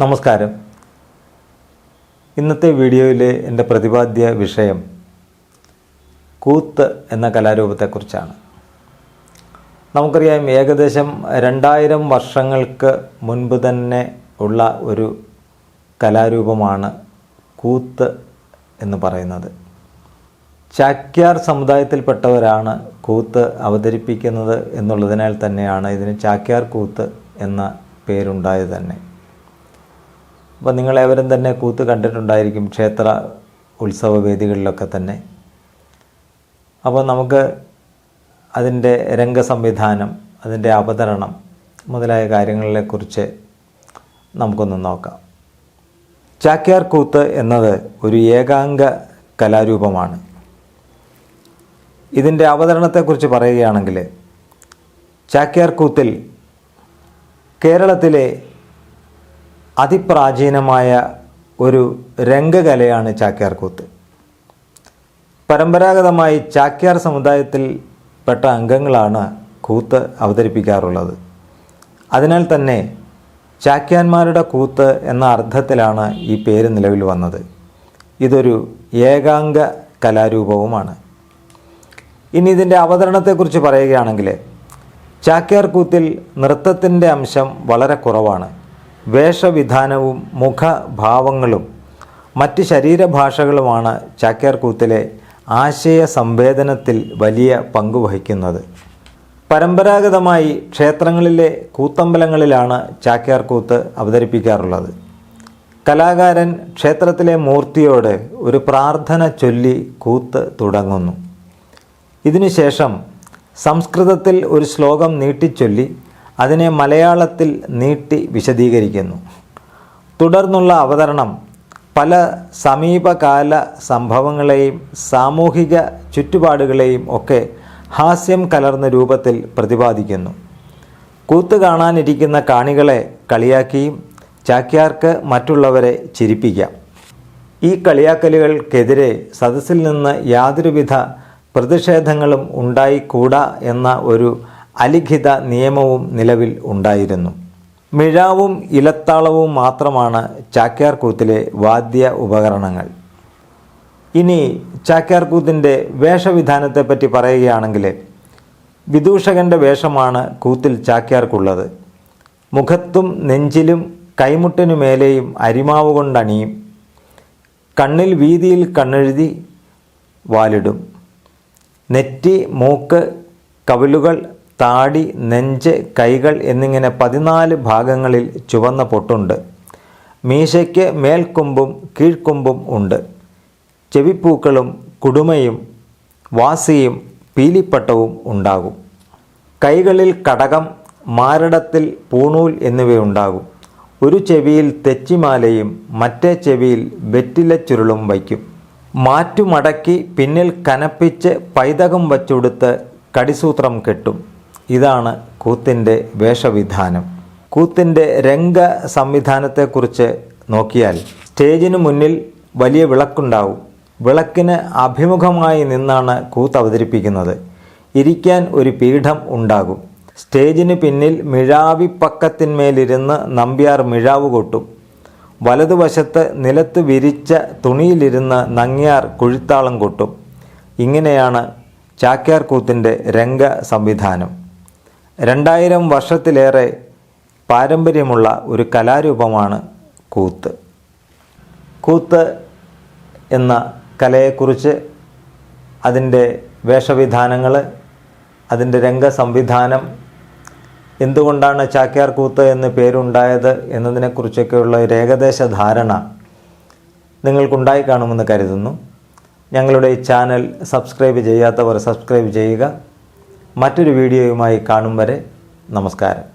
നമസ്കാരം. ഇന്നത്തെ വീഡിയോയിലെ എൻ്റെ പ്രതിപാദ്യ വിഷയം കൂത്ത് എന്ന കലാരൂപത്തെക്കുറിച്ചാണ്. നമുക്കറിയാം, ഏകദേശം 2000 വർഷങ്ങൾക്ക് മുൻപ് തന്നെ ഉള്ള ഒരു കലാരൂപമാണ് കൂത്ത് എന്ന് പറയുന്നത്. ചാക്യാർ സമുദായത്തിൽപ്പെട്ടവരാണ് കൂത്ത് അവതരിപ്പിക്കുന്നത് എന്നുള്ളതിനാൽ തന്നെയാണ് ഇതിന് ചാക്യാർ കൂത്ത് എന്ന പേരുണ്ടായത് തന്നെ. അപ്പോൾ നിങ്ങളേവരും തന്നെ കൂത്ത് കണ്ടിട്ടുണ്ടായിരിക്കും ക്ഷേത്ര ഉത്സവ വേദികളിലൊക്കെ തന്നെ. അപ്പോൾ നമുക്ക് അതിൻ്റെ രംഗസംവിധാനം, അതിൻ്റെ അവതരണം മുതലായ കാര്യങ്ങളെക്കുറിച്ച് നമുക്കൊന്ന് നോക്കാം. ചാക്യാർ കൂത്ത് എന്നത് ഒരു ഏകാംഗ കലാരൂപമാണ്. ഇതിൻ്റെ അവതരണത്തെക്കുറിച്ച് പറയുകയാണെങ്കിൽ, ചാക്യാർ കൂത്തിൽ കേരളത്തിലെ അതിപ്രാചീനമായ ഒരു രംഗകലയാണ് ചാക്യാർ കൂത്ത്. പരമ്പരാഗതമായി ചാക്യാർ സമുദായത്തിൽപ്പെട്ട അംഗങ്ങളാണ് കൂത്ത് അവതരിപ്പിക്കാറുള്ളത്. അതിനാൽ തന്നെ ചാക്യാന്മാരുടെ കൂത്ത് എന്ന അർത്ഥത്തിലാണ് ഈ പേര് നിലവിൽ വന്നത്. ഇതൊരു ഏകാംഗ കലാരൂപവുമാണ്. ഇനി ഇതിൻ്റെ അവതരണത്തെക്കുറിച്ച് പറയുകയാണെങ്കിൽ, ചാക്യാർ കൂത്തിൽ നൃത്തത്തിൻ്റെ അംശം വളരെ കുറവാണ്. വേഷവിധാനവും മുഖഭാവങ്ങളും മറ്റ് ശരീരഭാഷകളുമാണ് ചാക്യാർ കൂത്തിലെ ആശയ സംവേദനത്തിൽ വലിയ പങ്കുവഹിക്കുന്നത്. പരമ്പരാഗതമായി ക്ഷേത്രങ്ങളിലെ കൂത്തമ്പലങ്ങളിലാണ് ചാക്യാർ കൂത്ത് അവതരിപ്പിക്കാറുള്ളത്. കലാകാരൻ ക്ഷേത്രത്തിലെ മൂർത്തിയോട് ഒരു പ്രാർത്ഥന ചൊല്ലി കൂത്ത് തുടങ്ങുന്നു. ഇതിനുശേഷം സംസ്കൃതത്തിൽ ഒരു ശ്ലോകം നീട്ടിച്ചൊല്ലി അതിനെ മലയാളത്തിൽ നീട്ടി വിശദീകരിക്കുന്നു. തുടർന്നുള്ള അവതരണം പല സമീപകാല സംഭവങ്ങളെയും സാമൂഹിക ചുറ്റുപാടുകളെയും ഒക്കെ ഹാസ്യം കലർന്ന രൂപത്തിൽ പ്രതിപാദിക്കുന്നു. കൂത്ത് കാണാനിരിക്കുന്ന കാണികളെ കളിയാക്കിയും ചാക്യാർക്ക് മറ്റുള്ളവരെ ചിരിപ്പിക്കാം. ഈ കളിയാക്കലുകൾക്കെതിരെ സദസ്സിൽ നിന്ന് യാതൊരുവിധ പ്രതിഷേധങ്ങളും ഉണ്ടായിക്കൂടാ എന്ന ഒരു അലിഖിത നിയമവും നിലവിൽ ഉണ്ടായിരുന്നു. മിഴാവും ഇലത്താളവും മാത്രമാണ് ചാക്യാർ കൂത്തിലെ വാദ്യ ഉപകരണങ്ങൾ. ഇനി ചാക്യാർ കൂത്തിൻ്റെ വേഷവിധാനത്തെപ്പറ്റി പറയുകയാണെങ്കിൽ, വിദൂഷകൻ്റെ വേഷമാണ് കൂത്തിൽ ചാക്യാർക്കുള്ളത്. മുഖത്തും നെഞ്ചിലും കൈമുട്ടിനുമേലെയും അരിമാവ് കൊണ്ടണിയും. കണ്ണിൽ വീതിയിൽ കണ്ണെഴുതി വാലിടും. നെറ്റി, മൂക്ക്, കവിളുകൾ, താടി, നെഞ്ച്, കൈകൾ എന്നിങ്ങനെ 14 ഭാഗങ്ങളിൽ ചുവന്ന പൊട്ടുണ്ട്. മീശയ്ക്ക് മേൽക്കൊമ്പും കീഴ്ക്കൊമ്പും ഉണ്ട്. ചെവിപ്പൂക്കളും കുടുമയും വാസിയും പീലിപ്പട്ടവും ഉണ്ടാകും. കൈകളിൽ കടകം, മാരടത്തിൽ പൂണൂൽ എന്നിവയുണ്ടാകും. ഒരു ചെവിയിൽ തെച്ചിമാലയും മറ്റേ ചെവിയിൽ വെറ്റിലച്ചുരുളും വയ്ക്കും. മാറ്റുമടക്കി പിന്നിൽ കനപ്പിച്ച് പൈതകം വച്ചുടുത്ത് കടിസൂത്രം കെട്ടും. ഇതാണ് കൂത്തിൻ്റെ വേഷവിധാനം. കൂത്തിൻ്റെ രംഗ സംവിധാനത്തെക്കുറിച്ച് നോക്കിയാൽ, സ്റ്റേജിന് മുന്നിൽ വലിയ വിളക്കുണ്ടാവും. വിളക്കിന് അഭിമുഖമായി നിന്നാണ് കൂത്ത് അവതരിപ്പിക്കുന്നത്. ഇരിക്കാൻ ഒരു പീഠം ഉണ്ടാകും. സ്റ്റേജിന് പിന്നിൽ മിഴാവിപ്പക്കത്തിന്മേലിരുന്ന് നമ്പ്യാർ മിഴാവ് കൊട്ടും. വലതുവശത്ത് നിലത്ത് വിരിച്ച തുണിയിലിരുന്ന് നങ്ങ്യാർ കുഴിത്താളം കൊട്ടും. ഇങ്ങനെയാണ് ചാക്യാർ കൂത്തിൻ്റെ രംഗ സംവിധാനം. 2000 വർഷത്തിലേറെ പാരമ്പര്യമുള്ള ഒരു കലാരൂപമാണ് കൂത്ത്. കൂത്ത് എന്ന കലയെക്കുറിച്ച്, അതിൻ്റെ വേഷവിധാനങ്ങൾ, അതിൻ്റെ രംഗ സംവിധാനം, എന്തുകൊണ്ടാണ് ചാക്യാർ കൂത്ത് എന്ന് പേരുണ്ടായത് എന്നതിനെക്കുറിച്ചൊക്കെയുള്ള ഒരു ഏകദേശ ധാരണ നിങ്ങൾക്കുണ്ടായി കാണുമെന്ന് കരുതുന്നു. ഞങ്ങളുടെ ഈ ചാനൽ സബ്സ്ക്രൈബ് ചെയ്യാത്തവർ സബ്സ്ക്രൈബ് ചെയ്യുക. മറ്റൊരു വീഡിയോയുമായി കാണും വരെ നമസ്കാരം.